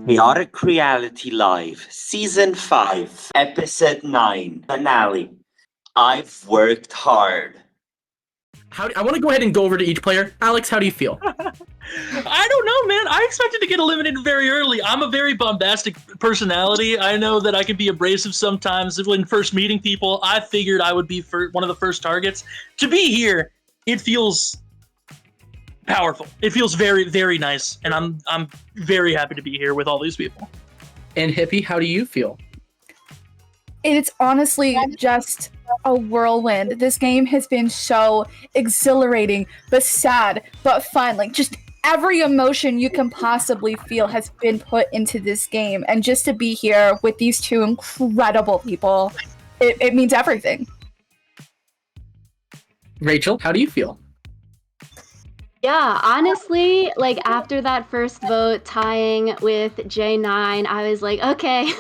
Chaotic Reality Live, Season 5, Episode 9, Finale. I've worked hard. I want to go ahead and go over to each player. Alex, how do you feel? I don't know, man. I expected to get eliminated very early. I'm a very bombastic personality. I know that I can be abrasive sometimes. When first meeting people, I figured I would be one of the first targets. To be here, it feels powerful. It feels very, very nice, and I'm very happy to be here with all these people. And Hippie, how do you feel? It's honestly just a whirlwind. This game has been so exhilarating, but sad, but fun. Like, just every emotion you can possibly feel has been put into this game. And just to be here with these two incredible people, it means everything. Rachel, how do you feel? Yeah, honestly, like after that first vote tying with J9, I was like, okay,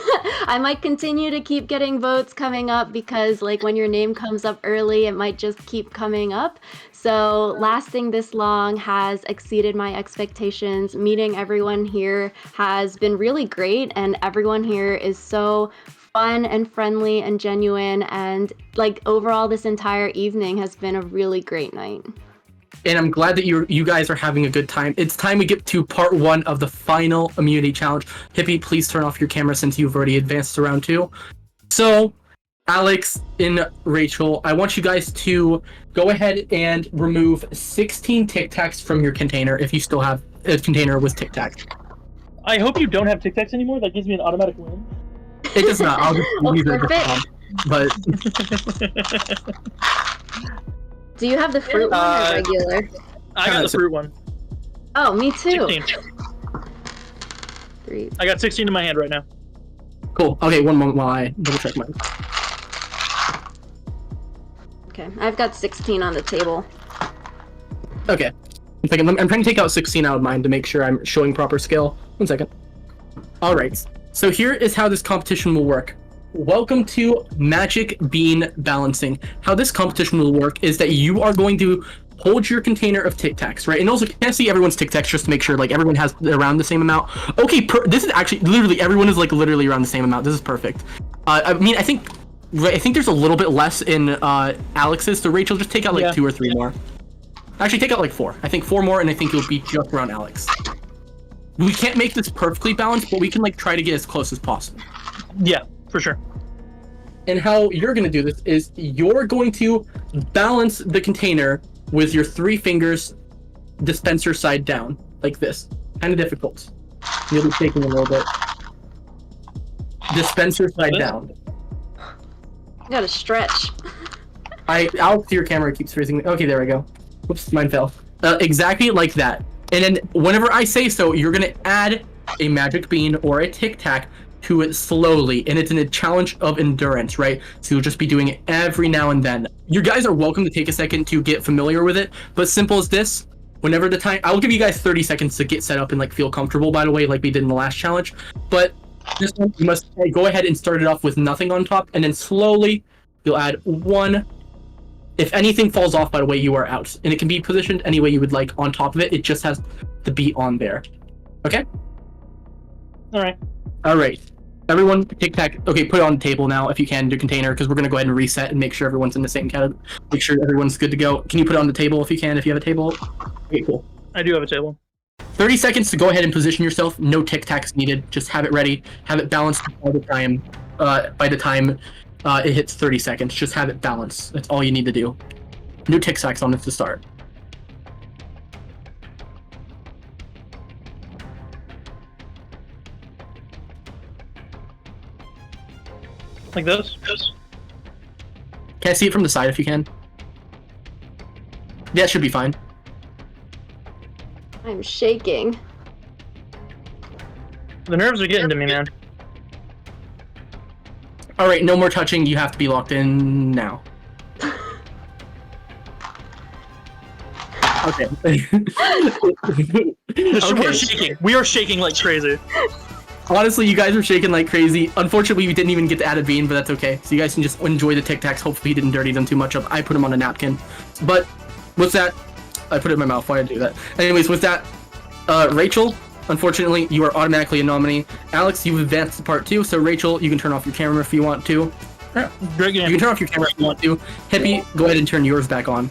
I might continue to keep getting votes coming up because like when your name comes up early, it might just keep coming up. So lasting this long has exceeded my expectations. Meeting everyone here has been really great, and everyone here is so fun and friendly and genuine, and like overall this entire evening has been a really great night. And I'm glad that you guys are having a good time. It's time we get to part 1 of the final immunity challenge. Hippie, please turn off your camera since you've already advanced to round 2. So, Alex and Rachel, I want you guys to go ahead and remove 16 Tic Tacs from your container if you still have a container with Tic Tacs. I hope you don't have Tic Tacs anymore. That gives me an automatic win. It does not. I'll just leave it at but Do you have the fruit one or regular? I got the fruit one. Oh, me too. 16. 3. I got 16 in my hand right now. Cool. Okay, one moment while I double check mine. Okay, I've got 16 on the table. Okay. I'm trying to take out 16 out of mine to make sure I'm showing proper skill. 1 second. All right. So here is how this competition will work. Welcome to Magic Bean Balancing. How this competition will work is that you are going to hold your container of Tic Tacs, right? And also, can I see everyone's Tic Tacs just to make sure like everyone has around the same amount? Okay, this is actually literally everyone is like literally around the same amount. This is perfect. I mean, I think there's a little bit less in Alex's. So Rachel, just take out like 2 or 3 more. Actually, take out like 4. I think 4 more, and I think you'll be just around Alex. We can't make this perfectly balanced, but we can like try to get as close as possible. Yeah. For sure. And how you're going to do this is you're going to balance the container with your 3 fingers dispenser side down, like this. Kind of difficult. You'll be shaking a little bit. Dispenser side down. You gotta stretch. Alex, your camera keeps freezing. Okay, there we go. Whoops, mine fell. Exactly like that. And then whenever I say so, you're going to add a magic bean or a Tic Tac to it slowly, and it's in a challenge of endurance, right? So you'll just be doing it every now and then. You guys are welcome to take a second to get familiar with it, but simple as this, whenever the time, I'll give you guys 30 seconds to get set up and like feel comfortable, by the way, like we did in the last challenge, but this one, you must go ahead and start it off with nothing on top, and then slowly you'll add 1. If anything falls off, by the way, you are out, and it can be positioned any way you would like on top of it. It just has to be on there. Okay? All right. Everyone, Tic Tac. Okay, put it on the table now if you can, your container, because we're going to go ahead and reset and make sure everyone's in the same category. Make sure everyone's good to go. Can you put it on the table if you can, if you have a table? Okay, cool. I do have a table. 30 seconds to go ahead and position yourself. No Tic Tacs needed. Just have it ready. Have it balanced by the time it hits 30 seconds. Just have it balanced. That's all you need to do. No Tic Tacs on it to start. Like this? Can I see it from the side if you can? Yeah, it should be fine. I'm shaking. The nerves are getting to me, man. All right, no more touching. You have to be locked in now. Okay. We're shaking. We are shaking like crazy. Honestly, you guys are shaking like crazy. Unfortunately, we didn't even get to add a bean, but that's okay. So you guys can just enjoy the Tic Tacs. Hopefully, he didn't dirty them too much up. I put them on a napkin. But with that, I put it in my mouth. Why did I do that? Anyways, with that, Rachel, unfortunately, you are automatically a nominee. Alex, you've advanced to part 2, so Rachel, you can turn off your camera if you want to. Great You game. can turn off your camera if you want to. Hippie, go ahead and turn yours back on.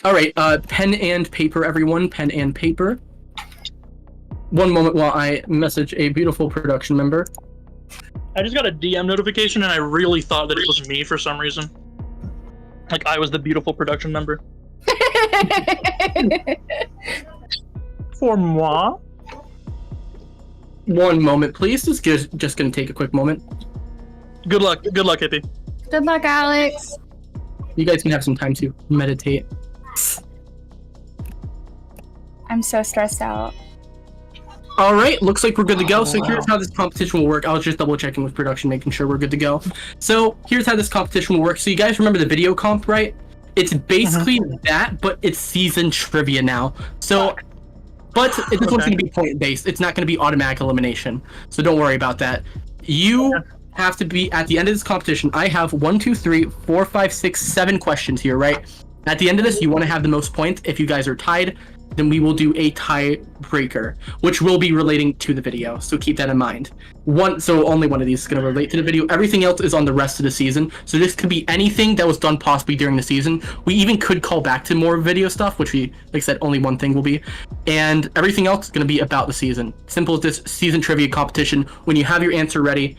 Alright, pen and paper, everyone. Pen and paper. One moment while I message a beautiful production member. I just got a DM notification and I really thought that it was me for some reason. Like I was the beautiful production member. For moi? One moment, please. It's just gonna take a quick moment. Good luck, Hippie. Good luck, Alex. You guys can have some time to meditate. I'm so stressed out. All right, looks like we're good to go. So here's how this competition will work. I was just double checking with production, making sure we're good to go. So here's how this competition will work. So you guys remember the video comp, right? It's basically that, but it's season trivia now. So, but this one's going to be point based. It's not going to be automatic elimination. So don't worry about that. You have to be at the end of this competition. I have 1, 2, 3, 4, 5, 6, 7 questions here, right? At the end of this, you want to have the most points. If you guys are tied, then we will do a tiebreaker, which will be relating to the video. So keep that in mind. So only one of these is going to relate to the video. Everything else is on the rest of the season. So this could be anything that was done possibly during the season. We even could call back to more video stuff, which we, like I said, only one thing will be. And everything else is going to be about the season. Simple as this season trivia competition. When you have your answer ready,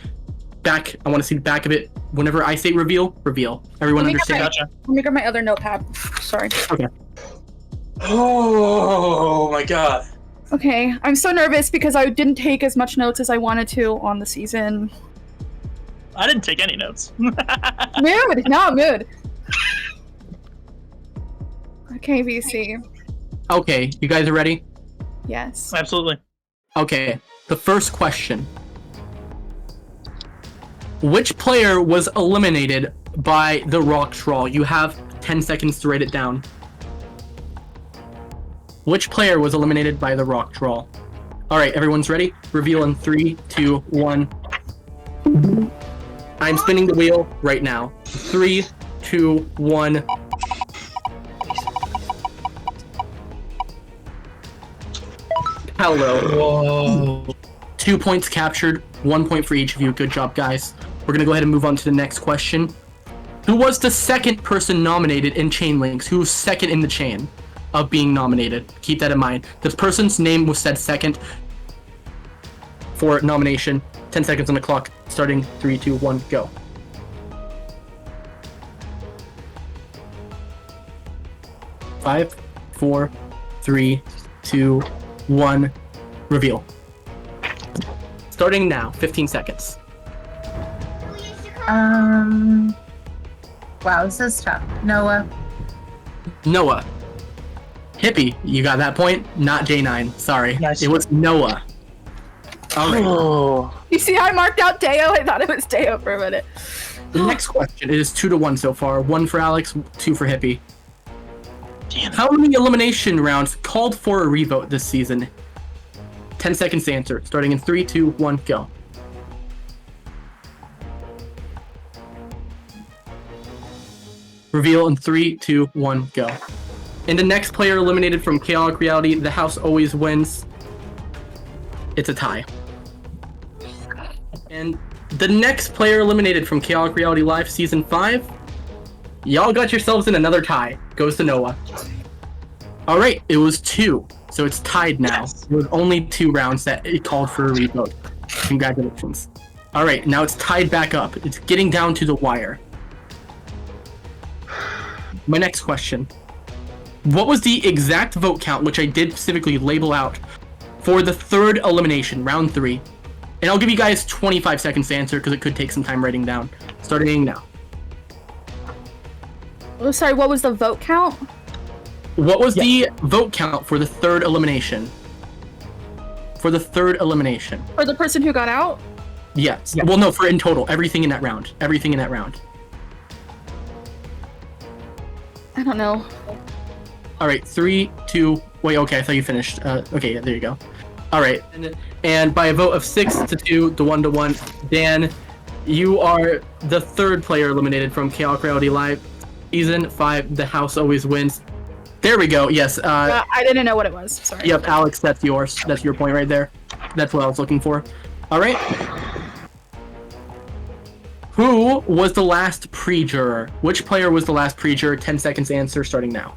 I want to see the back of it. Whenever I say reveal, reveal. Everyone understand? Gotcha. Let me grab my other notepad. Sorry. Okay. Oh my god. Okay, I'm so nervous because I didn't take as much notes as I wanted to on the season. I didn't take any notes. Mood! Okay, VC. Okay, you guys are ready? Yes. Absolutely. Okay, the first question. Which player was eliminated by the rock troll? You have 10 seconds to write it down. Which player was eliminated by the rock troll? Alright, everyone's ready? Reveal in 3, 2, 1. I'm spinning the wheel right now. 3, 2, 1. Hello. Whoa. 2 points captured, 1 point for each of you. Good job, guys. We're gonna go ahead and move on to the next question. Who was the second person nominated in Chain Links? Who was second in the chain of being nominated? Keep that in mind. This person's name was said second for nomination. 10 seconds on the clock. Starting 3, 2, 1, go. Five, 4, 3, 2, 1. Reveal. Starting now. 15 seconds. Wow, this is tough. Noah. Noah. Hippie, you got that point? Not J9. Sorry. Nice. It was Noah. Alright. Oh. You see how I marked out Deo? I thought it was Deo for a minute. The next question is 2-1 so far. 1 for Alex, 2 for Hippie. Damn. How many elimination rounds called for a revote this season? 10 seconds to answer. Starting in 3, 2, 1, go. Reveal in 3, 2, 1, go. And the next player eliminated from Chaotic Reality, the house always wins. It's a tie. And the next player eliminated from Chaotic Reality Live Season 5, y'all got yourselves in another tie. Goes to Noah. Alright, it was 2. So it's tied now. Yes. It was only 2 rounds that it called for a revote. Congratulations. Alright, now it's tied back up. It's getting down to the wire. My next question. What was the exact vote count, which I did specifically label out, for the third elimination, round 3? And I'll give you guys 25 seconds to answer because it could take some time writing down. Starting now. Oh, sorry, what was the vote count? What was the vote count for the third elimination? For the third elimination. For the person who got out? Yes. Well, no, for in total. Everything in that round. Everything in that round. I don't know. All right, 3, 2. Wait, okay, I thought you finished. Okay, yeah, there you go. All right, and by a vote of 6 to 2 to 1 to 1, Dan, you are the third player eliminated from Chaotic Reality Live Season 5. The house always wins. There we go. Yes. I didn't know what it was. Sorry. Yep, Alex, that's yours. That's your point right there. That's what I was looking for. All right. Who was the last pre-juror? Which player was the last pre-juror? 10 seconds to answer, starting now.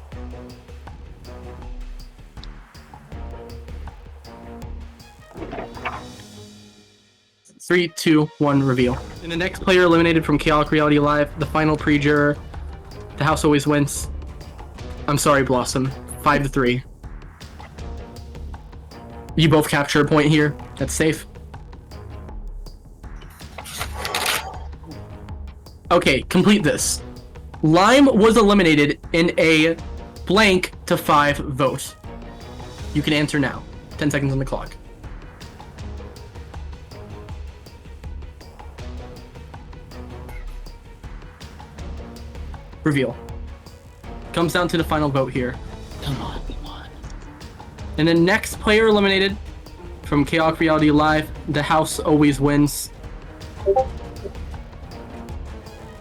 Three, two, one, reveal. And the next player eliminated from Chaotic Reality Live, the final pre-juror. The house always wins. I'm sorry, Blossom. 5-3. You both capture a point here. That's safe. Okay, complete this. Lime was eliminated in a blank to 5 vote. You can answer now. 10 seconds on the clock. Reveal. Comes down to the final vote here. Come on. And the next player eliminated from Chaotic Reality Live, the house always wins.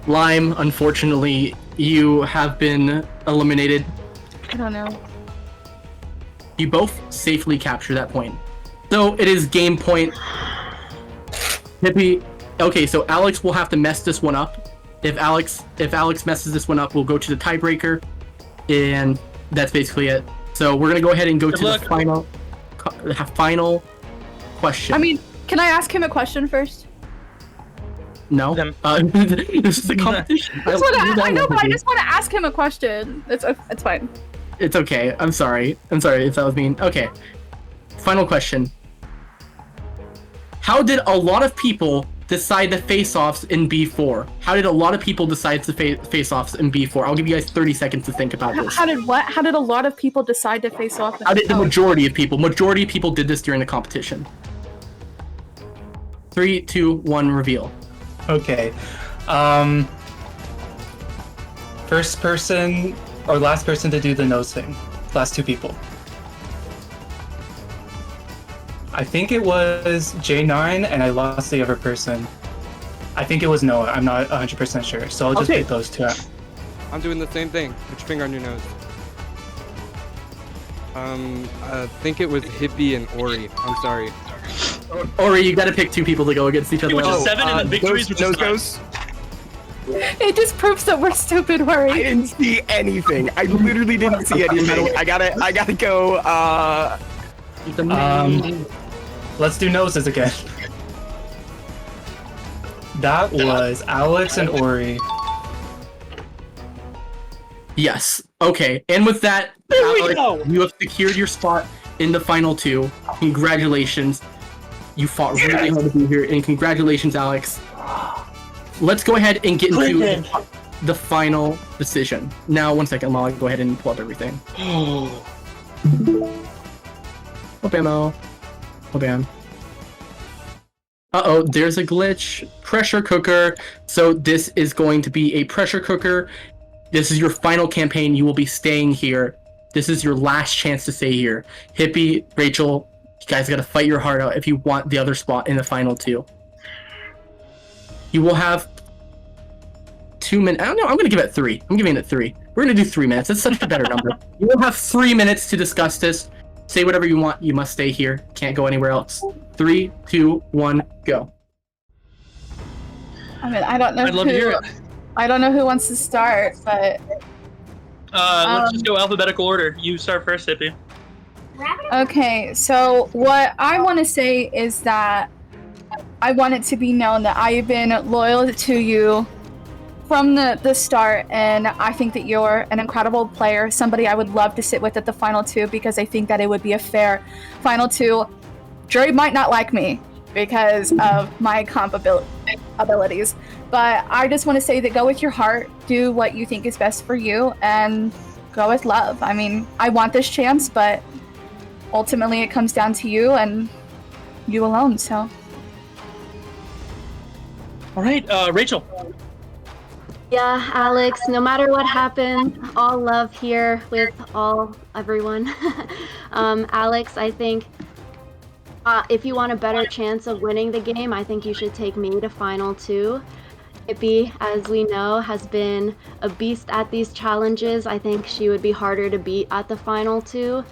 Lime, unfortunately, you have been eliminated. I don't know. You both safely capture that point. So it is game point. Hippie. Okay, so Alex will have to mess this one up. If Alex messes this one up, we'll go to the tiebreaker, and that's basically it. So we're gonna go ahead and go to the final question. I mean, can I ask him a question first? No. This is a competition. I know, but I just want to ask him a question. It's fine. It's okay. I'm sorry if that was mean. Okay. Final question. How did a lot of people decide the face-offs in B4? How did a lot of people decide the face-offs in B4? I'll give you guys 30 seconds to think about this. How did what? How did a lot of people decide to face off? How did the majority of people? Majority of people did this during the competition. 3, 2, 1, reveal. Okay. First person or last person to do the nose thing. Last 2 people. I think it was J9 and I lost the other person. I think it was Noah. I'm not 100% sure. So I'll just pick those 2 out. I'm doing the same thing. Put your finger on your nose. I think it was Hippie and Ori. I'm sorry. Ori, you gotta pick 2 people to go against each other. Which is 7 and then victories, which is 5. Goes. It just proves that we're stupid, Worry. I didn't see anything. I literally didn't see anything. I gotta go. Let's do noses again. That was Alex and Ori. Yes. Okay. And with that, Alex, you have secured your spot in the final 2. Congratulations. You fought really hard to be here, and congratulations, Alex. Let's go ahead and get into the final decision. Now, 1 second, I'll go ahead and pull up everything. Obama. Uh-oh, there's a glitch. Pressure cooker. So this is going to be a pressure cooker. This is your final campaign. You will be staying here. This is your last chance to stay here. Hippie, Rachel, you guys gotta fight your heart out if you want the other spot in the final 2. You will have 2 minutes. I don't know. I'm gonna give it 3. I'm giving it 3. We're gonna do 3 minutes. That's such a better number. You will have 3 minutes to discuss this. Say whatever you want. You must stay here. Can't go anywhere else. 3, 2, 1, go. I mean, I don't know. I'd love to hear it. I don't know who wants to start, but let's just go alphabetical order. You start first, Hippie. okay. So what I want to say is that I want it to be known that I have been loyal to you from the start, and I think that you're an incredible player, somebody I would love to sit with at the final 2, because I think that it would be a fair final 2. Jury might not like me because of my comp abilities, but I just want to say that go with your heart, do what you think is best for you, and go with love. I mean, I want this chance, but ultimately it comes down to you and you alone, so. All right, Rachel. Yeah, Alex, no matter what happened, all love here with everyone. Alex, I think if you want a better chance of winning the game, I think you should take me to final 2. Hippie, as we know, has been a beast at these challenges. I think she would be harder to beat at the final two.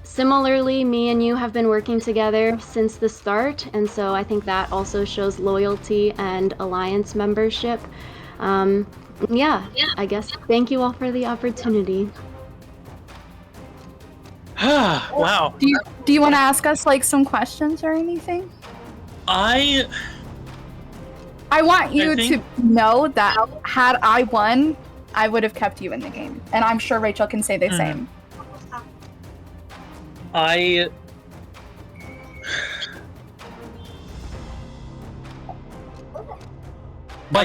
Similarly, me and you have been working together since the start, and so I think that also shows loyalty and alliance membership. Yeah, I guess thank you all for the opportunity. Wow. Do you want to ask us like some questions or anything? I want you think- to know that had I won, I would have kept you in the game, and I'm sure Rachel can say the same. By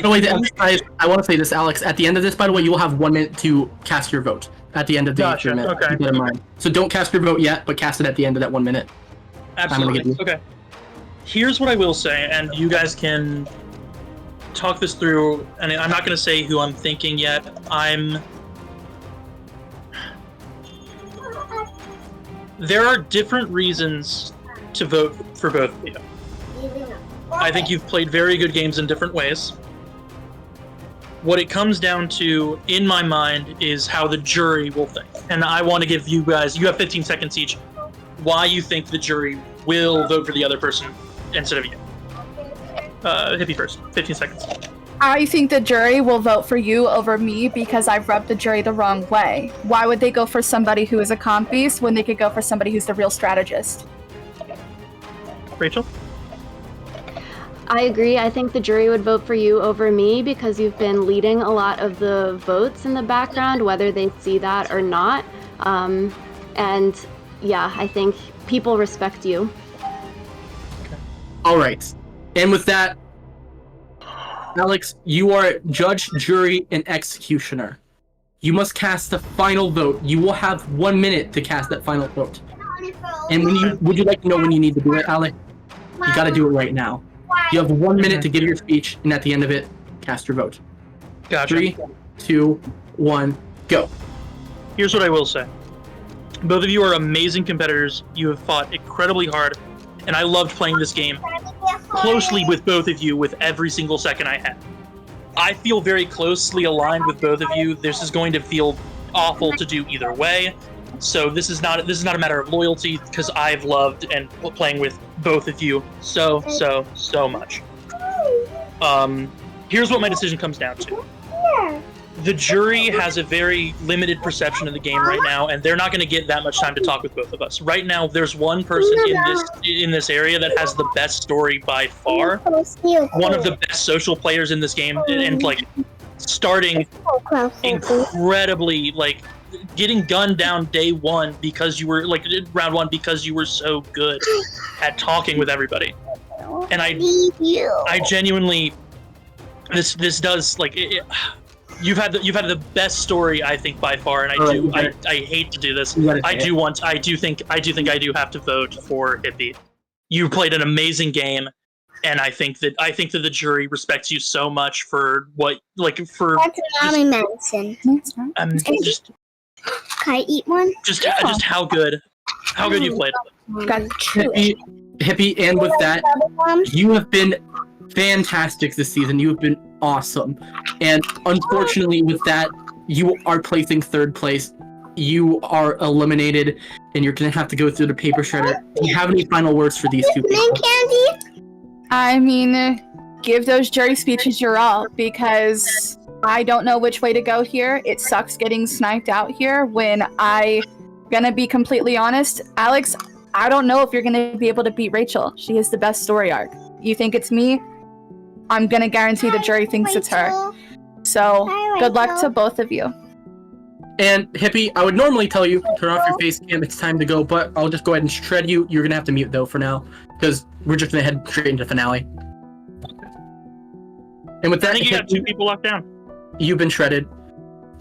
the way, I want to say this, Alex. At the end of this, by the way, you will have 1 minute to cast your vote. At the end of the minute. Okay. Keep that in mind. So don't cast your vote yet, but cast it at the end of that 1 minute. Absolutely. Okay. Here's what I will say, and you guys can talk this through. And I'm not going to say who I'm thinking yet. There are different reasons to vote for both of you. I think you've played very good games in different ways. What it comes down to, in my mind, is how the jury will think. And I want to give you guys, you have 15 seconds each, why you think the jury will vote for the other person instead of you. Hippie first, 15 seconds. I think the jury will vote for you over me because I've rubbed the jury the wrong way. Why would they go for somebody who is a comp beast when they could go for somebody who's the real strategist? Rachel? I agree. I think the jury would vote for you over me because you've been leading a lot of the votes in the background, whether they see that or not. And yeah, I think people respect you. All right. And with that, Alex, you are judge, jury, and executioner. You must cast the final vote. You will have 1 minute to cast that final vote. And would you like to know when you need to do it, Alex? You got to do it right now. You have 1 minute to give your speech, and at the end of it, cast your vote. Gotcha. 3, 2, 1, go. Here's what I will say. Both of you are amazing competitors. You have fought incredibly hard, and I loved playing this game closely with both of you with every single second I had. I feel very closely aligned with both of you. This is going to feel awful to do either way. So this is not a matter of loyalty because I've loved and playing with both of you so much. Here's what my decision comes down to. The jury has a very limited perception of the game right now, and they're not going to get that much time to talk with both of us. Right now, there's one person in this area that has the best story by far. One of the best social players in this game, and like starting incredibly, like getting gunned down day one because you were like round one because you were so good at talking with everybody. And I genuinely, this does like. You've had the best story, I think, by far, and I hate to do this. I do think I do have to vote for Hippie. You played an amazing game, and I think that the jury respects you so much for what, like, for medicine. just Can I eat one? just how good you played. Hippie, and with that, you have been fantastic this season. You have been awesome. And unfortunately with that, you are placing third place. You are eliminated, and you're gonna have to go through the paper shredder. Do you have any final words for these two people? Candy? I mean, give those jury speeches your all, because I don't know which way to go here. It sucks getting sniped out here when gonna be completely honest, Alex, I don't know if you're gonna be able to beat Rachel. She has the best story arc. You think it's me? I'm gonna guarantee the jury thinks it's her. So, good luck to both of you. And Hippie, I would normally tell you, turn off your face cam, it's time to go, but I'll just go ahead and shred you. You're gonna have to mute though for now, because we're just gonna head straight into the finale. And with that, I think you got two people locked down. You've been shredded.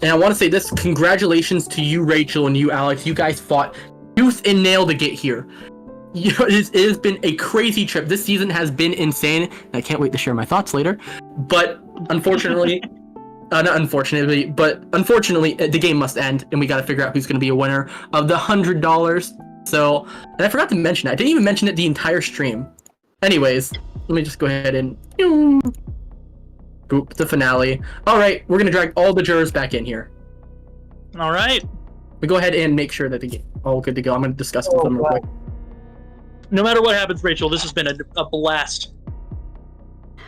And I want to say this, congratulations to you, Rachel, and you, Alex. You guys fought tooth and nail to get here. It has been a crazy trip. This season has been insane, and I can't wait to share my thoughts later. But unfortunately, unfortunately, the game must end, and we got to figure out who's going to be a winner of the $100. So, and I forgot to mention it. I didn't even mention it the entire stream. Anyways, let me just go ahead and... Boop, the finale. All right, we're gonna drag all the jurors back in here. All right. We go ahead and make sure that they're all good to go. I'm gonna discuss with them real quick. No matter what happens, Rachel, this has been a blast.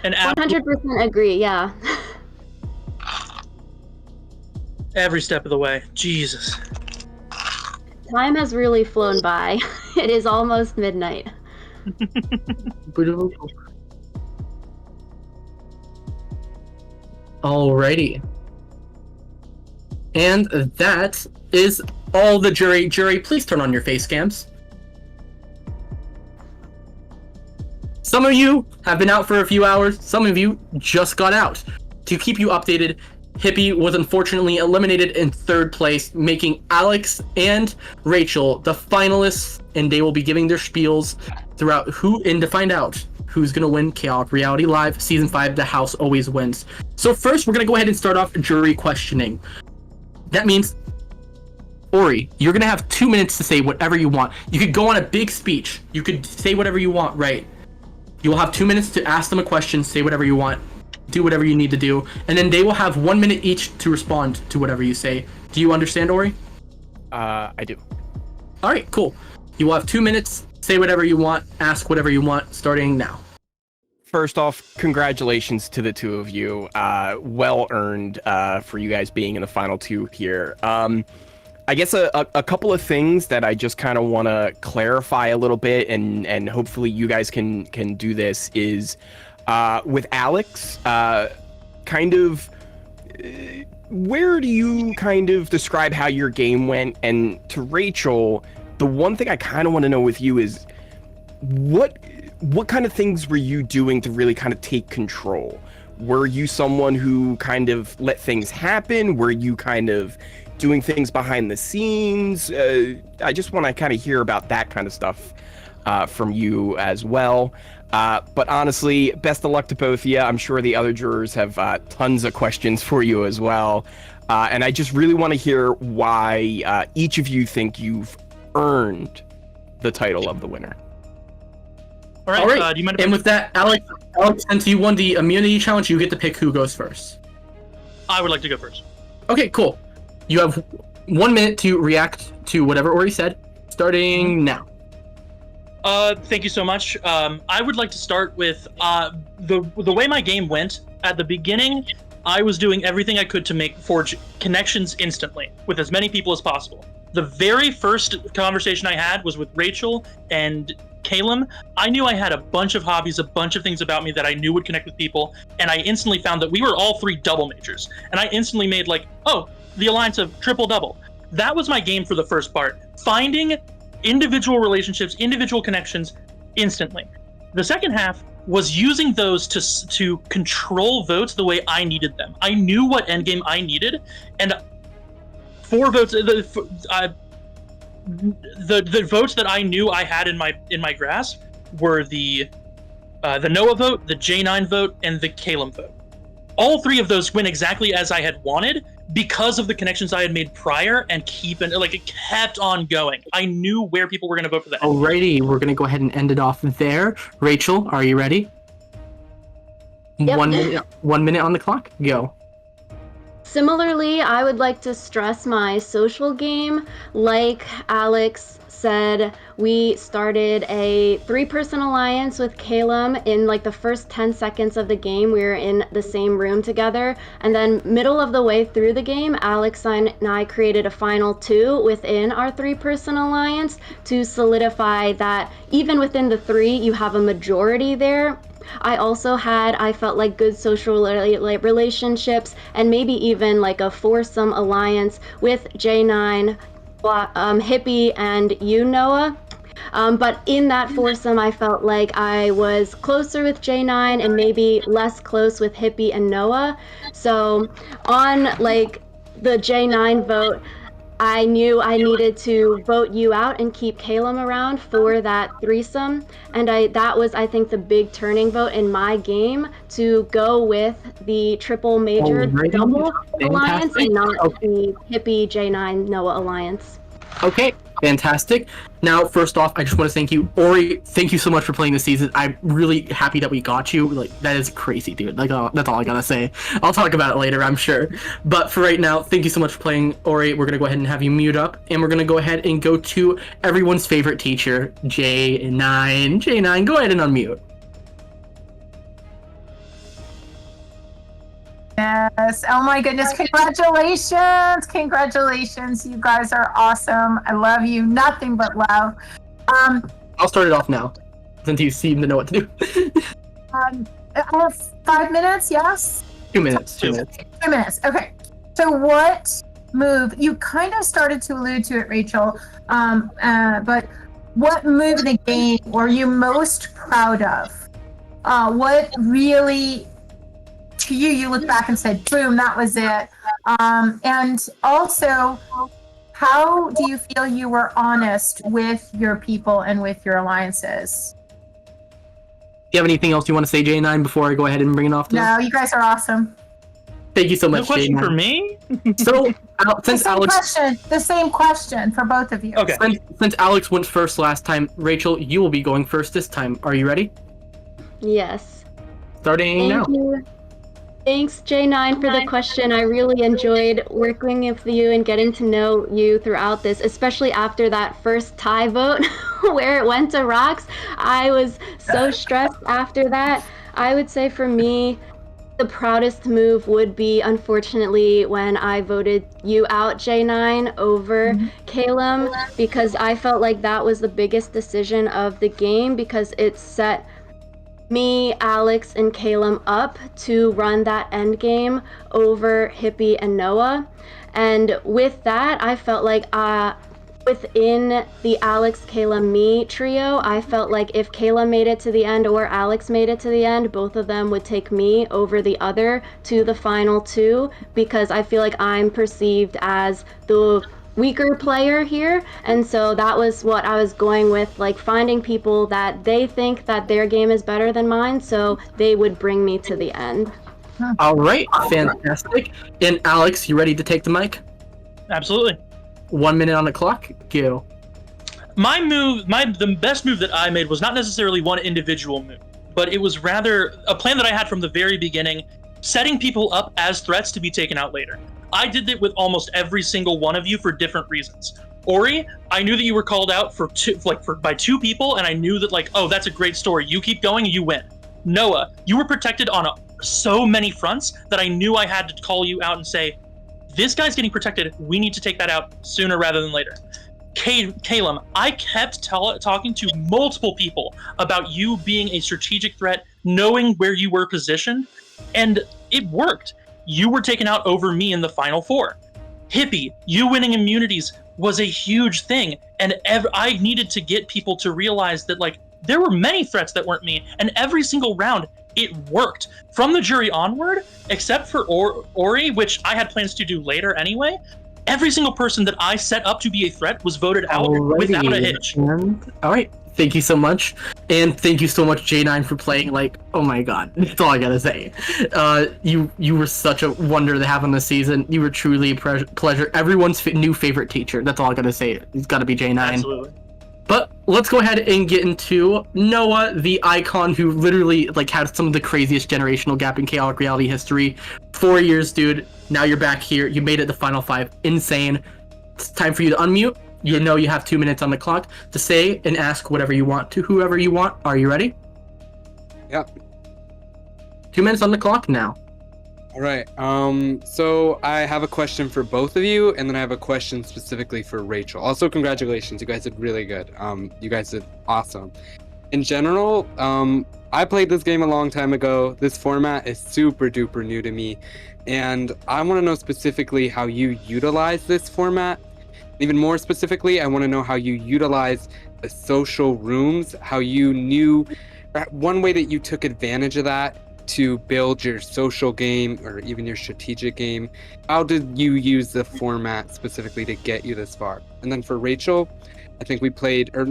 An 100% agree, yeah. every step of the way. Jesus. Time has really flown by. It is almost midnight. Alrighty. And that is all the jury. Jury, please turn on your face cams. Some of you have been out for a few hours. Some of you just got out. To keep you updated, Hippie was unfortunately eliminated in third place, making Alex and Rachel the finalists, and they will be giving their spiels throughout to find out who's going to win Chaotic Reality Live Season 5, The House Always Wins. So first, we're going to go ahead and start off jury questioning. That means, Ori, you're going to have 2 minutes to say whatever you want. You could go on a big speech. You could say whatever you want, right? You will have 2 minutes to ask them a question, say whatever you want, do whatever you need to do, and then they will have 1 minute each to respond to whatever you say. Do you understand, Ori? I do. All right, cool. You will have 2 minutes, say whatever you want, ask whatever you want, starting now. First off, congratulations to the two of you. Well earned for you guys being in the final two here. I guess a couple of things that I just kind of want to clarify a little bit, and hopefully you guys can do this, is with Alex, kind of where do you kind of describe how your game went? And to Rachel, the one thing I kind of want to know with you is what kind of things were you doing to really kind of take control? Were you someone who kind of let things happen? Were you kind of doing things behind the scenes? I just want to kind of hear about that kind of stuff from you as well. But honestly, best of luck to both of you. I'm sure the other jurors have tons of questions for you as well. And I just really want to hear why each of you think you've earned the title of the winner. All right. Do you mind and with that, Alex, since you won the immunity challenge, you get to pick who goes first. I would like to go first. Okay, cool. You have 1 minute to react to whatever Ori said, starting now. Thank you so much. I would like to start with the way my game went. At the beginning, I was doing everything I could to forge connections instantly with as many people as possible. The very first conversation I had was with Rachel and Calum. I knew I had a bunch of hobbies, a bunch of things about me that I knew would connect with people, and I instantly found that we were all three double majors. And I instantly made the alliance of triple double. That was my game for the first part. Finding individual relationships, individual connections instantly. The second half was using those to control votes the way I needed them. I knew what endgame I needed, and 4 votes. The votes that I knew I had in my grasp were the Noah vote, the J9 vote, and the Calum vote. All 3 of those went exactly as I had wanted because of the connections I had made prior, and it kept on going. I knew where people were going to vote for that. Alrighty, we're going to go ahead and end it off there. Rachel, are you ready? Yep. 1 minute on the clock. Go. Similarly, I would like to stress my social game. Like Alex said, we started a 3-person alliance with Calum. In the first 10 seconds of the game, we were in the same room together. And then middle of the way through the game, Alex and I created a final 2 within our 3-person alliance to solidify that even within the 3, you have a majority there. I also I felt like good social relationships, and maybe even a foursome alliance with J9, Hippie, and you, Noah. But in that foursome, I felt like I was closer with J9 and maybe less close with Hippie and Noah. So on the J9 vote, I knew I needed to vote you out and keep Calum around for that threesome, and that was, I think, the big turning vote in my game, to go with the triple major double alliance and not the Hippie J9 Noah alliance. Okay, Fantastic. Now, first off, I just want to thank you, Ori. Thank you so much for playing this season. I'm really happy that we got you. Like, that is crazy, dude. Like, that's all I gotta say. I'll talk about it later, I'm sure. But for right now, thank you so much for playing, Ori. We're gonna go ahead and have you mute up, and we're gonna go ahead and go to everyone's favorite teacher, J9. J9, go ahead and unmute. Yes. Oh my goodness. Congratulations. Congratulations. You guys are awesome. I love you. Nothing but love. I'll start it off now, since you seem to know what to do. I have 5 minutes, yes? 2 minutes. 2 minutes. 2 minutes. Okay. So what move, you kind of started to allude to it, Rachel, but what move in the game were you most proud of? What really, to you, you look back and said, boom, that was it. And also, how do you feel you were honest with your people and with your alliances? Do you have anything else you want to say, J9, before I go ahead and bring it off to No, you guys are awesome. Thank you so much, No question J9. for me? So, since Alex... The same question for both of you. Okay. Since Alex went first last time, Rachel, you will be going first this time. Are you ready? Yes. Starting now. Thank you. Thanks, J9, for the question. I really enjoyed working with you and getting to know you throughout this, especially after that first tie vote where it went to rocks. I was so stressed after that. I would say for me, the proudest move would be, unfortunately, when I voted you out, J9, over Calum, because I felt like that was the biggest decision of the game, because it set me, Alex, and Calum up to run that end game over Hippie and Noah. And with that, I felt like within the Alex, Calum, me trio, I felt like if Calum made it to the end or Alex made it to the end, both of them would take me over the other to the final two, because I feel like I'm perceived as the weaker player here, and so that was what I was going with, like finding people that they think that their game is better than mine, so they would bring me to the end. All right, fantastic. And Alex, you ready to take the mic? Absolutely. 1 minute on the clock. Go. The best move that I made was not necessarily one individual move, but it was rather a plan that I had from the very beginning, setting people up as threats to be taken out later. I did it with almost every single one of you for different reasons. Ori, I knew that you were called out by two people, and I knew that oh, that's a great story. You keep going, you win. Noah, you were protected on so many fronts that I knew I had to call you out and say, this guy's getting protected. We need to take that out sooner rather than later. Calum, I kept talking to multiple people about you being a strategic threat, knowing where you were positioned, and it worked. You were taken out over me in the final four. Hippie, you winning immunities was a huge thing, and I needed to get people to realize that there were many threats that weren't me, and every single round it worked. From the jury onward, except for Ori, which I had plans to do later anyway, every single person that I set up to be a threat was voted out without a hitch. All right. Thank you so much. And thank you so much, J9, for playing. Oh my god. That's all I gotta say. You were such a wonder to have on this season. You were truly a pleasure. Everyone's new favorite teacher. That's all I gotta say. It's gotta be J9. Absolutely. But let's go ahead and get into Noah, the icon who literally had some of the craziest generational gap in chaotic reality history. 4 years, dude. Now you're back here. You made it to Final 5. Insane. It's time for you to unmute. You know you have 2 minutes on the clock to say and ask whatever you want to whoever you want. Are you ready? Yep. 2 minutes on the clock now. All right. So I have a question for both of you, and then I have a question specifically for Rachel. Also, congratulations. You guys did really good. You guys did awesome. In general, I played this game a long time ago. This format is super duper new to me, and I want to know specifically how you utilize this format. Even more specifically, I want to know how you utilize the social rooms, how you knew, one way that you took advantage of that to build your social game or even your strategic game. How did you use the format specifically to get you this far? And then for Rachel, I think we played a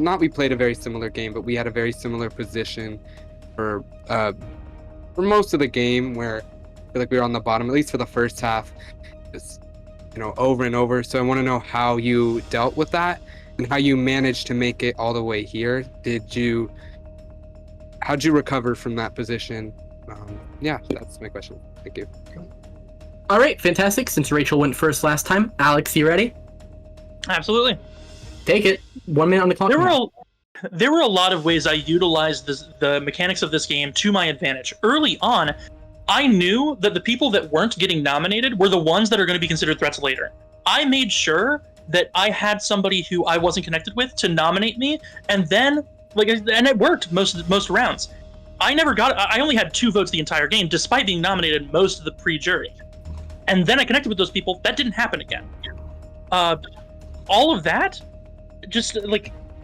very similar game, but we had a very similar position for most of the game, where I feel like we were on the bottom, at least for the first half. Over and over. So I want to know how you dealt with that and how you managed to make it all the way here. How'd you recover from that position? Yeah, that's my question. Thank you. All right, fantastic. Since Rachel went first last time, Alex, you ready? Absolutely. Take it. 1 minute on the clock. There were a lot of ways I utilized the mechanics of this game to my advantage. Early on, I knew that the people that weren't getting nominated were the ones that are going to be considered threats later. I made sure that I had somebody who I wasn't connected with to nominate me, and then and it worked most rounds. I only had 2 votes the entire game, despite being nominated most of the pre-jury. And then I connected with those people. That didn't happen again. All of that, just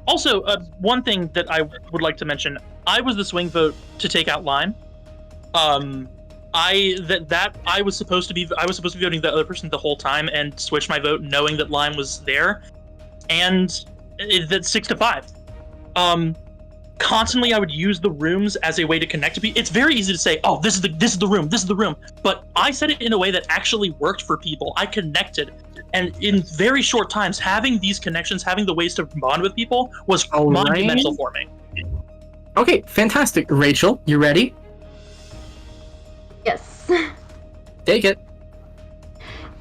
also one thing that I would like to mention: I was the swing vote to take out Lime. I was supposed to be voting the other person the whole time and switch my vote knowing that Lime was there, and that's 6 to 5. Constantly I would use the rooms as a way to connect to people. It's very easy to say, oh, this is the room, but I said it in a way that actually worked for people. I connected, and in very short times, having these connections, having the ways to bond with people was monumental for me. Okay, fantastic. Rachel, you ready? Yes. Take it.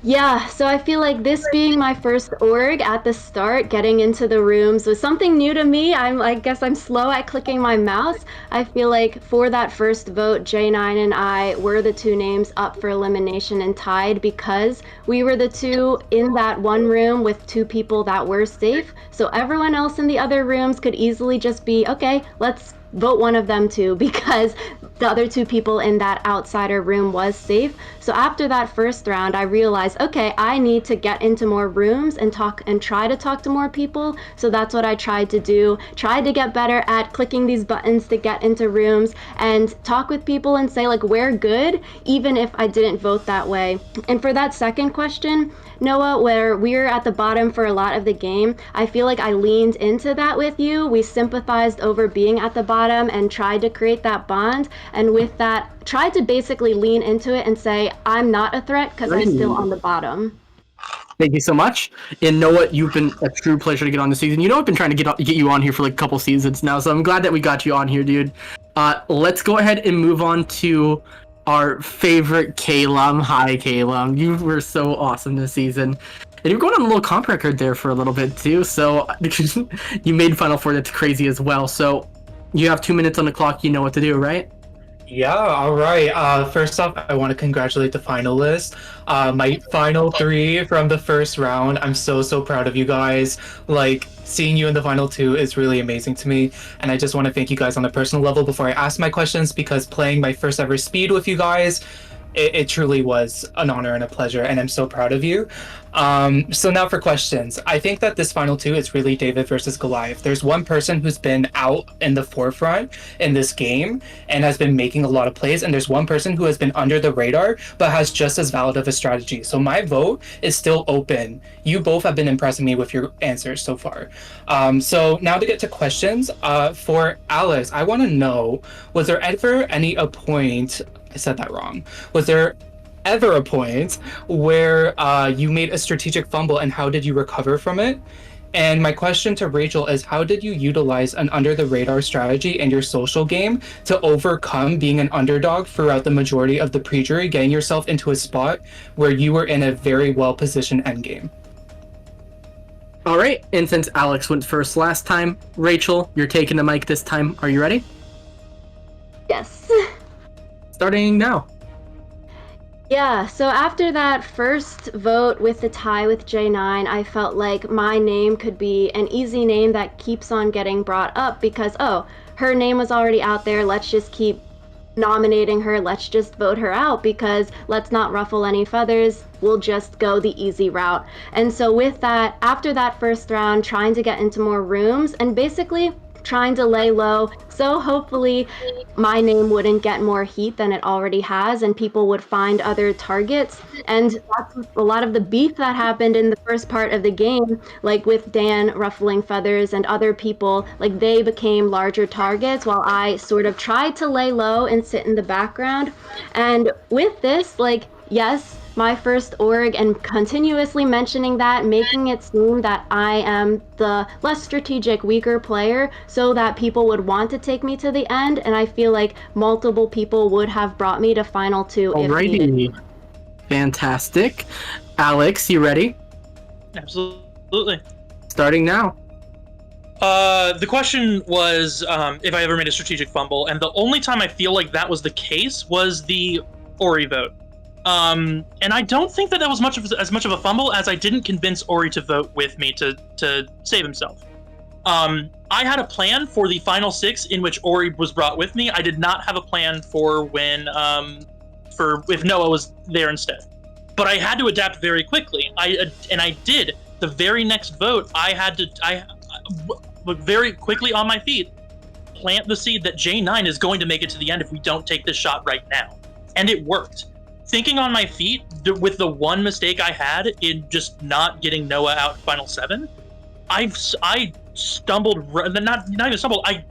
Yeah, so I feel like this being my first org at the start, getting into the rooms was something new to me. I guess I'm slow at clicking my mouse. I feel like for that first vote, J9 and I were the 2 names up for elimination and tied because we were the 2 in that one room with 2 people that were safe. So everyone else in the other rooms could easily just be, okay, let's vote one of them too, because the other 2 people in that outsider room was safe. So after that first round, I realized, okay, I need to get into more rooms and try to talk to more people. So that's what I tried to do. Tried to get better at clicking these buttons to get into rooms and talk with people and say we're good, even if I didn't vote that way. And for that second question, Noah, where we're at the bottom for a lot of the game, I feel like I leaned into that with you. We sympathized over being at the bottom and tried to create that bond. And with that, tried to basically lean into it and say, I'm not a threat because I'm still on the bottom. Thank you so much. And Noah, you've been a true pleasure to get on the season. I've been trying to get you on here for a couple seasons now, so I'm glad that we got you on here, dude. Let's go ahead and move on to our favorite Kalum. Hi, Kalum. You were so awesome this season. And you're going on a little comp record there for a little bit too, so you made Final Four. That's crazy as well. So you have 2 minutes on the clock. You know what to do, right? Yeah, all right. First off, I want to congratulate the finalists. My final 3 from the first round. I'm so proud of you guys. Seeing you in the final 2 is really amazing to me. And I just want to thank you guys on a personal level before I ask my questions, because playing my first ever speed with you guys, it truly was an honor and a pleasure, and I'm so proud of you. So now for questions. I think that this final 2 is really David versus Goliath. There's one person who's been out in the forefront in this game and has been making a lot of plays, and there's one person who has been under the radar but has just as valid of a strategy. So my vote is still open. You both have been impressing me with your answers so far. So now to get to questions. For Alex, I want to know, was there ever a point, I said that wrong. Was there ever a point where you made a strategic fumble, and how did you recover from it? And my question to Rachel is, how did you utilize an under-the-radar strategy in your social game to overcome being an underdog throughout the majority of the pre-jury, getting yourself into a spot where you were in a very well-positioned endgame? All right, and since Alex went first last time, Rachel, you're taking the mic this time. Are you ready? Yes. Starting now. Yeah, so after that first vote with the tie with J9, I felt like my name could be an easy name that keeps on getting brought up because, oh, her name was already out there, let's just keep nominating her, let's just vote her out because let's not ruffle any feathers, we'll just go the easy route. And so with that, after that first round, trying to get into more rooms and basically trying to lay low, so hopefully my name wouldn't get more heat than it already has and people would find other targets. And that's a lot of the beef that happened in the first part of the game, like with Dan ruffling feathers and other people, like they became larger targets while I sort of tried to lay low and sit in the background. And with this, like yes, my first org, and continuously mentioning that, making it seem that I am the less strategic, weaker player so that people would want to take me to the end, and I feel like multiple people would have brought me to Final 2 if needed. Alrighty. Fantastic. Alex, you ready? Absolutely. Starting now. The question was if I ever made a strategic fumble, and the only time I feel like that was the case was the Ori vote. And I don't think that was as much of a fumble as I didn't convince Ori to vote with me to save himself. I had a plan for the final 6 in which Ori was brought with me. I did not have a plan for when if Noah was there instead. But I had to adapt very quickly. I did. The very next vote, I very quickly on my feet plant the seed that J9 is going to make it to the end if we don't take this shot right now. And it worked. Thinking on my feet, with the one mistake I had in just not getting Noah out Final 7, I stumbled, not even stumbled, I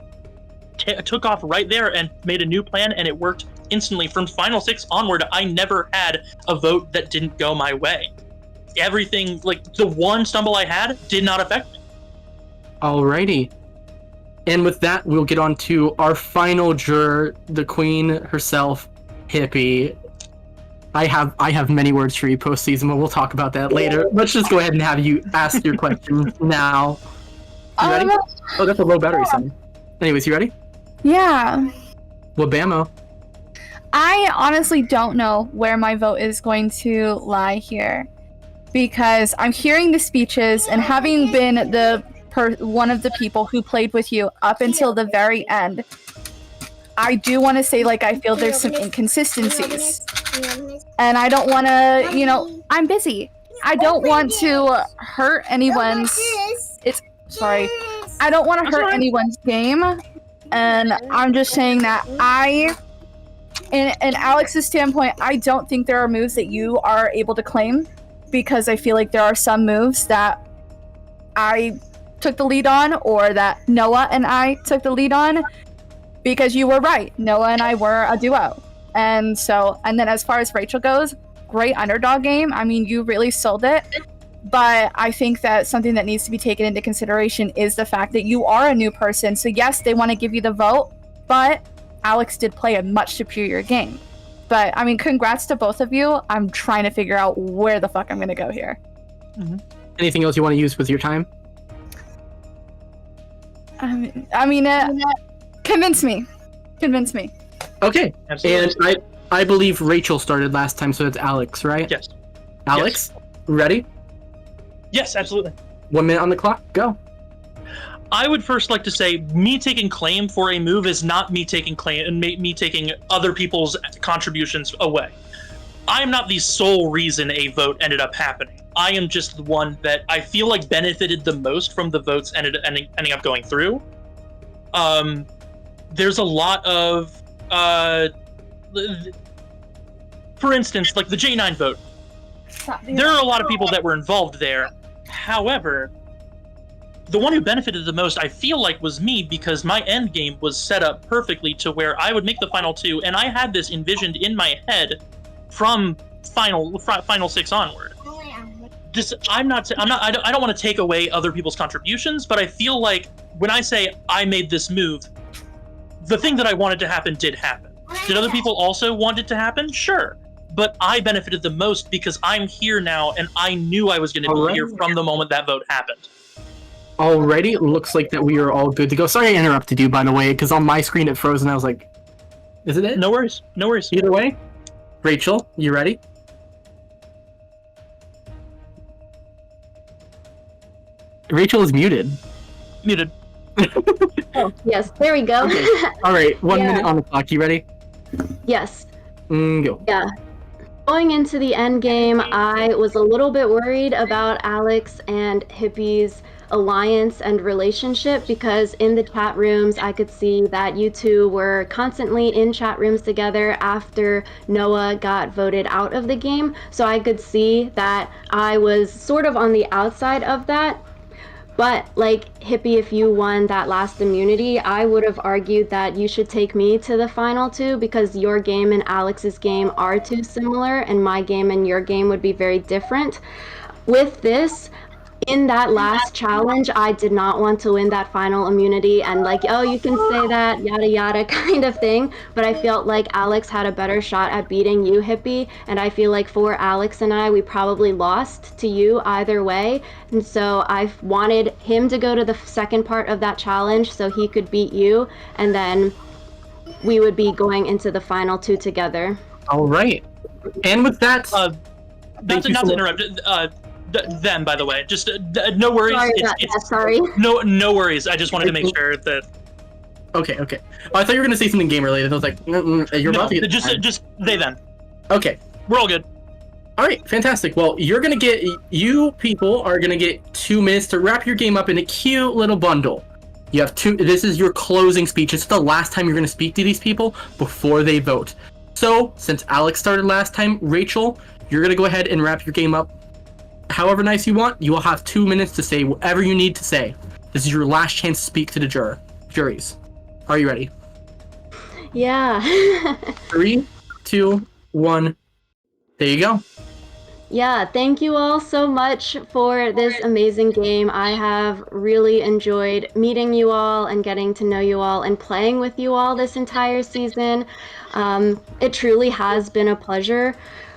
took off right there and made a new plan, and it worked instantly. From Final 6 onward, I never had a vote that didn't go my way. Everything, like the one stumble I had, did not affect me. Alrighty. And with that, we'll get on to our final juror, the queen herself, Hippie. I have many words for you post-season, but we'll talk about that later. Let's just go ahead and have you ask your questions now. You ready? Oh, that's a low battery sign. Anyways, you ready? Yeah. Wabamo. I honestly don't know where my vote is going to lie here, because I'm hearing the speeches, and having been one of the people who played with you up until the very end, I do want to say, like, I feel there's some inconsistencies. And I don't want to, I'm busy. I don't want to hurt anyone's... I don't want to hurt anyone's game. And I'm just saying that in Alex's standpoint, I don't think there are moves that you are able to claim, because I feel like there are some moves that I took the lead on, or that Noah and I took the lead on, because you were right. Noah and I were a duo. And then as far as Rachel goes, great underdog game. I mean, you really sold it. But I think that something that needs to be taken into consideration is the fact that you are a new person. So yes, they want to give you the vote, but Alex did play a much superior game. But I mean, congrats to both of you. I'm trying to figure out where the fuck I'm going to go here. Mm-hmm. Anything else you want to use with your time? Convince me. Okay. Absolutely. And I believe Rachel started last time, so it's Alex, right? Yes. Alex, ready? Yes, absolutely. 1 minute on the clock, go. I would first like to say, me taking claim for a move is not me taking claim and me taking other people's contributions away. I am not the sole reason a vote ended up happening. I am just the one that I feel like benefited the most from the votes ending up going through. There's a lot of, for instance, like the J9 vote. There are a lot of people that were involved there. However, the one who benefited the most, I feel like, was me, because my end game was set up perfectly to where I would make the final 2, and I had this envisioned in my head from final 6 onward. I don't want to take away other people's contributions, but I feel like when I say I made this move, the thing that I wanted to happen did happen. Did other people also want it to happen? Sure. But I benefited the most because I'm here now, and I knew I was going to be here from the moment that vote happened. Alrighty, it looks like that we are all good to go. Sorry I interrupted you, by the way, because on my screen it froze, and I was like, is it? No worries. Either way, Rachel, you ready? Rachel is muted. Oh, yes, there we go. Okay. Alright, 1 minute on the clock. You ready? Yes. Go. Yeah. Going into the end game, I was a little bit worried about Alex and Hippie's alliance and relationship, because in the chat rooms I could see that you two were constantly in chat rooms together after Noah got voted out of the game. So I could see that I was sort of on the outside of that. But like Hippie, if you won that last immunity, I would have argued that you should take me to the final 2 because your game and Alex's game are too similar, and my game and your game would be very different. With this, in that last challenge, I did not want to win that final immunity and like, oh, you can say that, yada yada kind of thing. But I felt like Alex had a better shot at beating you, Hippie. And I feel like for Alex and I, we probably lost to you either way. And so I wanted him to go to the second part of that challenge so he could beat you. And then we would be going into the final 2 together. All right. And with that, not to interrupt. Them, by the way, just no worries. Sorry. No worries. I just wanted to make sure that. Okay. Oh, I thought you were gonna say something game related. I was like, you're about to get just they them. Okay, we're all good. All right, fantastic. Well, you people are gonna get 2 minutes to wrap your game up in a cute little bundle. You have 2. This is your closing speech. It's the last time you're gonna speak to these people before they vote. So, since Alex started last time, Rachel, you're gonna go ahead and wrap your game up however nice you want. You will have 2 minutes to say whatever you need to say. This is your last chance to speak to the juries. Are you ready? Yeah. 3, 2, 1. There you go. Yeah, thank you all so much for this amazing game. I have really enjoyed meeting you all and getting to know you all and playing with you all this entire season. It truly has been a pleasure.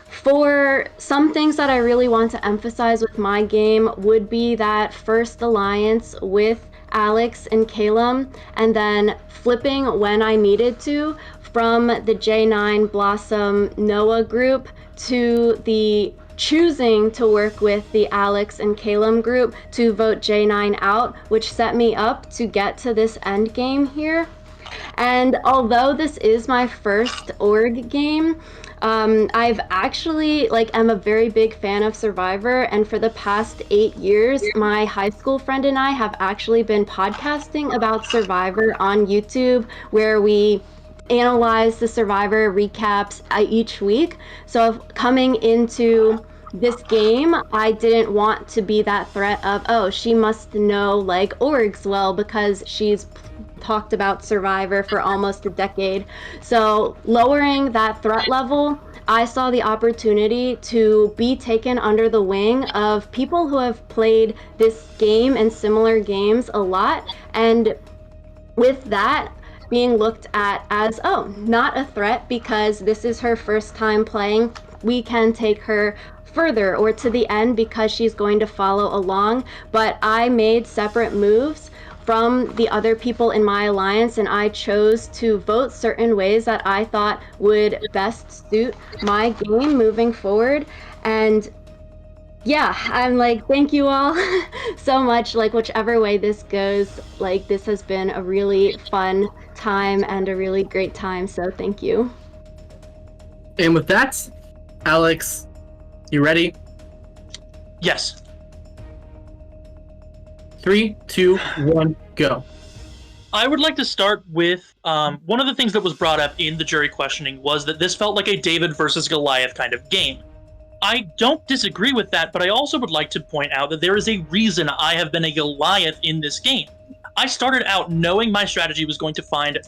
For some things that I really want to emphasize with my game would be that first alliance with Alex and Calum, and then flipping when I needed to from the J9 Blossom Noah group to the choosing to work with the Alex and Calum group to vote J9 out, which set me up to get to this end game here. And although this is my first org game, I've actually am a very big fan of Survivor, and for the past 8 years, my high school friend and I have actually been podcasting about Survivor on YouTube, where we analyze the Survivor recaps each week. So coming into this game, I didn't want to be that threat of, oh, she must know orgs well because she's talked about Survivor for almost a decade. So lowering that threat level, I saw the opportunity to be taken under the wing of people who have played this game and similar games a lot, and with that being looked at as, oh, not a threat because this is her first time playing, we can take her further or to the end because she's going to follow along. But I made separate moves from the other people in my alliance, and I chose to vote certain ways that I thought would best suit my game moving forward. And yeah, I'm thank you all so much. Whichever way this goes, this has been a really fun time and a really great time, so thank you. And with that, Alex, you ready? Yes. 3, 2, 1, go. I would like to start with one of the things that was brought up in the jury questioning was that this felt like a David versus Goliath kind of game. I don't disagree with that, but I also would like to point out that there is a reason I have been a Goliath in this game. I started out knowing my strategy was going to find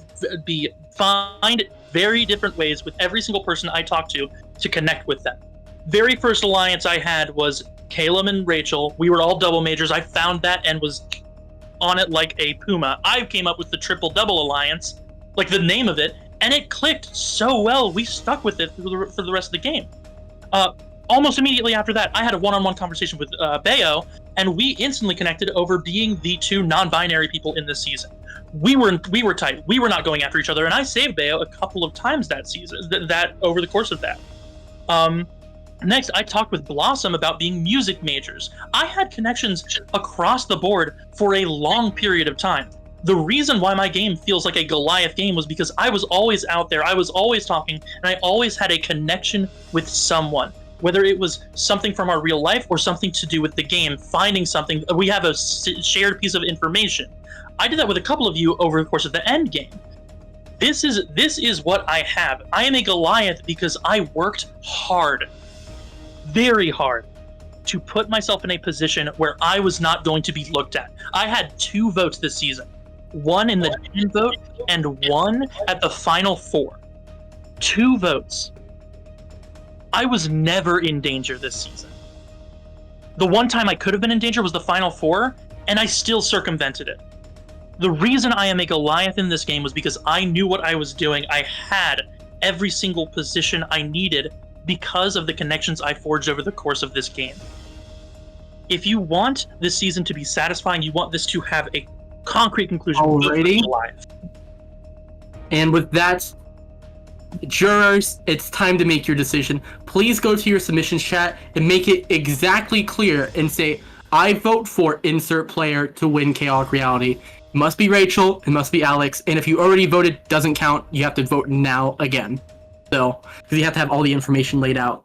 very different ways with every single person I talked to connect with them. Very first alliance I had was Calum and Rachel. We were all double majors. I found that and was on it like a puma. I came up with the triple double alliance, like the name of it, and it clicked so well. We stuck with it for the rest of the game. Almost immediately after that, I had a one-on-one conversation with Bayo, and we instantly connected over being the 2 non-binary people in this season. We were tight. We were not going after each other, and I saved Bayo a couple of times that season. That over the course of that. Next, I talked with Blossom about being music majors. I had connections across the board for a long period of time. The reason why my game feels like a Goliath game was because I was always out there, I was always talking, and I always had a connection with someone. Whether it was something from our real life or something to do with the game, finding something, we have a shared piece of information. I did that with a couple of you over the course of the end game. This is what I have. I am a Goliath because I worked hard, very hard, to put myself in a position where I was not going to be looked at. I had 2 votes this season. One in the June vote and one at the final 4. 2 votes. I was never in danger this season. The one time I could have been in danger was the final 4, and I still circumvented it. The reason I am a Goliath in this game was because I knew what I was doing. I had every single position I needed because of the connections I forged over the course of this game. If you want this season to be satisfying, you want this to have a concrete conclusion. Alrighty. And with that, jurors, it's time to make your decision. Please go to your submissions chat and make it exactly clear and say, I vote for insert player to win Chaotic Reality. It must be Rachel, it must be Alex, and if you already voted, doesn't count, you have to vote now again. So, because you have to have all the information laid out.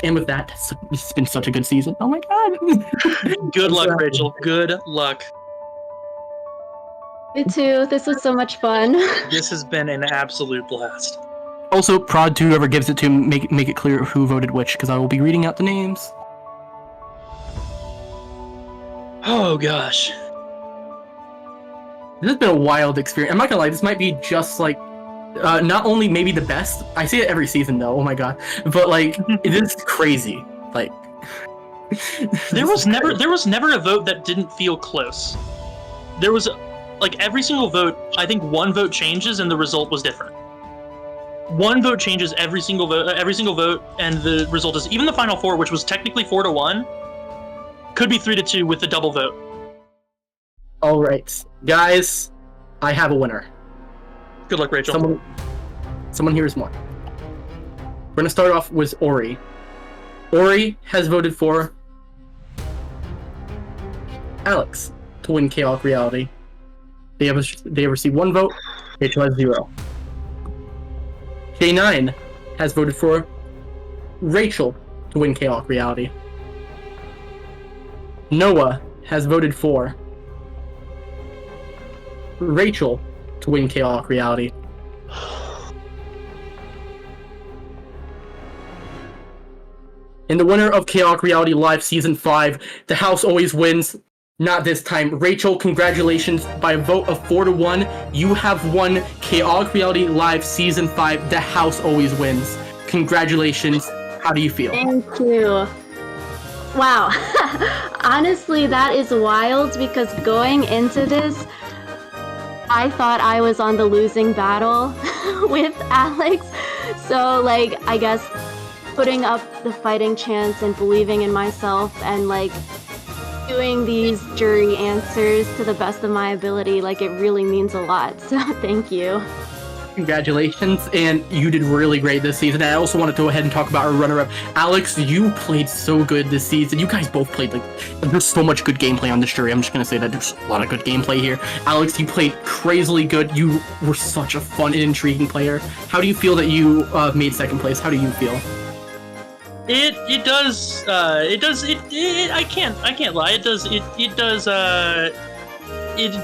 And with that, this has been such a good season. Oh my god. Good luck, Rachel. Good luck. Me too. This was so much fun. This has been an absolute blast. Also, prod to whoever gives it to make it clear who voted which, because I will be reading out the names. Oh gosh. This has been a wild experience. I'm not gonna lie, this might be just like, not only maybe the best, I say it every season though, oh my god, but like, it is crazy. Like, there was never a vote that didn't feel close. There was, like, every single vote, I think one vote changes and the result was different. One vote changes every single vote, and the result is, even the final 4, which was technically 4-1, could be 3-2 with the double vote. Alright, guys, I have a winner. Good luck, Rachel. Someone here is more. We're gonna start off with Ori. Ori has voted for Alex to win Chaotic Reality. They have received 1 vote. Rachel has 0. K9 has voted for Rachel to win Chaotic Reality. Noah has voted for Rachel to win Chaotic Reality. And the winner of Chaotic Reality Live Season 5, the house always wins. Not this time. Rachel, congratulations. By a vote of 4-1, you have won Chaotic Reality Live Season 5. The house always wins. Congratulations. How do you feel? Thank you. Wow. Honestly, that is wild because going into this, I thought I was on the losing battle with Alex. So, like, I guess putting up the fighting chance and believing in myself and, like, doing these jury answers to the best of my ability, like, it really means a lot. So, thank you. Congratulations, and you did really great this season. I also want to go ahead and talk about our runner-up. Alex, you played so good this season. You guys both played, like, there's so much good gameplay on this jury. I'm just going to say that there's a lot of good gameplay here. Alex, you played crazily good. You were such a fun and intriguing player. How do you feel that you made second place? How do you feel? It does I can't lie. It does to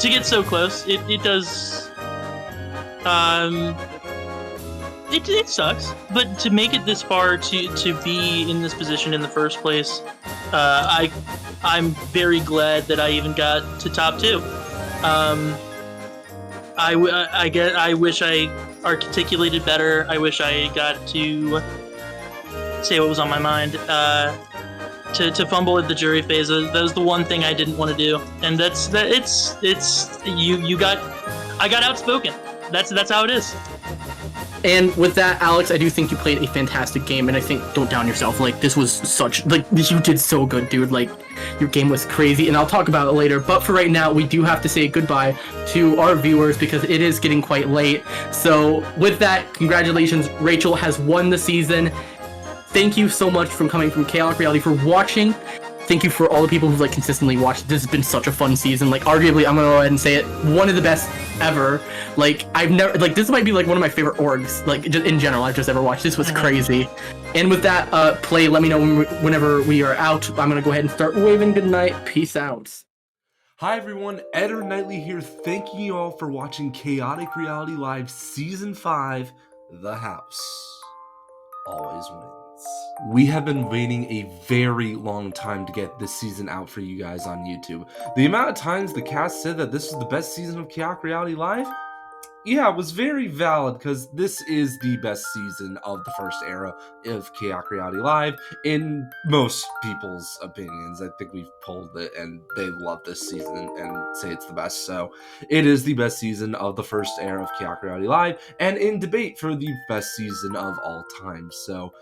get so close. It does it sucks, but to make it this far, to be in this position in the first place, I'm very glad that I even got to top 2. I wish I articulated better. I wish I got to say what was on my mind. To fumble at the jury phase, that was the one thing I didn't want to do, and I got outspoken. That's how it is. And with that, Alex, I do think you played a fantastic game, and I think don't down yourself. Like, this was such, like, you did so good, dude. Like, your game was crazy, and I'll talk about it later. But for right now, we do have to say goodbye to our viewers because it is getting quite late. So with that, congratulations. Rachel has won the season. Thank you so much for coming from Chaotic Reality, for watching. Thank you for all the people who've, like, consistently watched. This has been such a fun season. Like, arguably, I'm gonna go ahead and say it, one of the best ever. Like, I've never, like, this might be, like, one of my favorite orgs, like, just in general, I've just ever watched. This was crazy. And with that, play, let me know whenever we are out. I'm gonna go ahead and start waving goodnight. Peace out. Hi everyone, Eder Knightley here, thanking you all for watching Chaotic Reality Live Season 5, The House always wins. we have been waiting a very long time to get this season out for you guys on YouTube. The amount of times the cast said that this was the best season of Chaotic Reality Live, yeah, it was very valid, because this is the best season of the first era of Chaotic Reality Live, in most people's opinions. I think we've polled it, and they love this season and say it's the best, so it is the best season of the first era of Chaotic Reality Live, and in debate for the best season of all time, so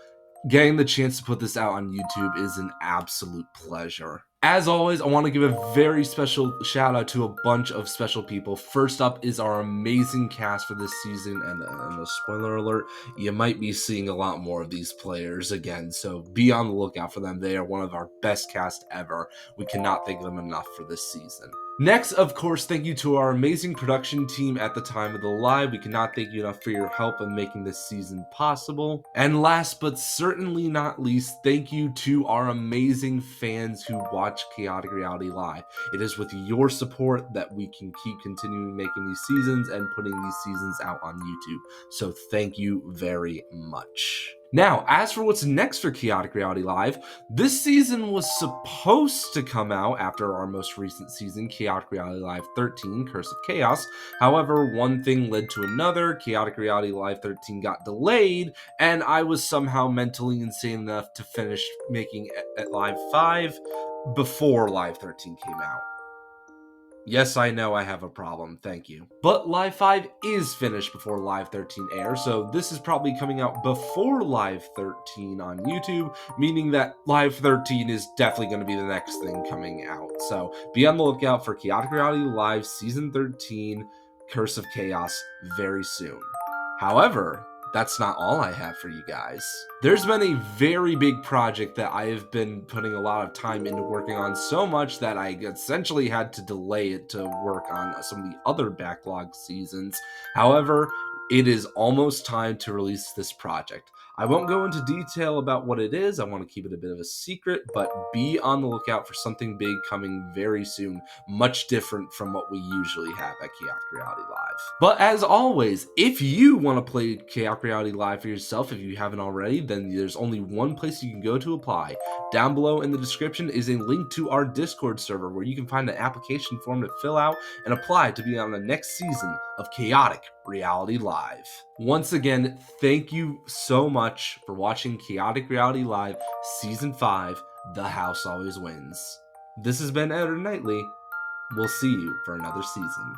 getting the chance to put this out on YouTube is an absolute pleasure. As always, I want to give a very special shout out to a bunch of special people. First up is our amazing cast for this season, and a spoiler alert, you might be seeing a lot more of these players again, so be on the lookout for them. They are one of our best cast ever. We cannot thank them enough for this season. Next, of course, thank you to our amazing production team at the time of the live. We cannot thank you enough for your help in making this season possible. And last but certainly not least, thank you to our amazing fans who watch Chaotic Reality Live. It is with your support that we can keep continuing making these seasons and putting these seasons out on YouTube. So thank you very much. Now, as for what's next for Chaotic Reality Live, this season was supposed to come out after our most recent season, Chaotic Reality Live 13, Curse of Chaos. However, one thing led to another. Chaotic Reality Live 13 got delayed, and I was somehow mentally insane enough to finish making at Live 5 before Live 13 came out. Yes, I know I have a problem, thank you. But Live 5 is finished before Live 13 airs, so this is probably coming out before Live 13 on YouTube, meaning that Live 13 is definitely going to be the next thing coming out. So be on the lookout for Chaotic Reality Live Season 13, Curse of Chaos, very soon. However, that's not all I have for you guys. There's been a very big project that I have been putting a lot of time into working on, so much that I essentially had to delay it to work on some of the other backlog seasons. However, it is almost time to release this project. I won't go into detail about what it is, I want to keep it a bit of a secret, but be on the lookout for something big coming very soon, much different from what we usually have at Chaotic Reality Live. But as always, if you want to play Chaotic Reality Live for yourself, if you haven't already, then there's only one place you can go to apply. Down below in the description is a link to our Discord server where you can find an application form to fill out and apply to be on the next season of Chaotic Reality Live. Once again, thank you so much for watching Chaotic Reality Live Season 5, The House Always Wins. This has been Editor Nightly. We'll see you for another season.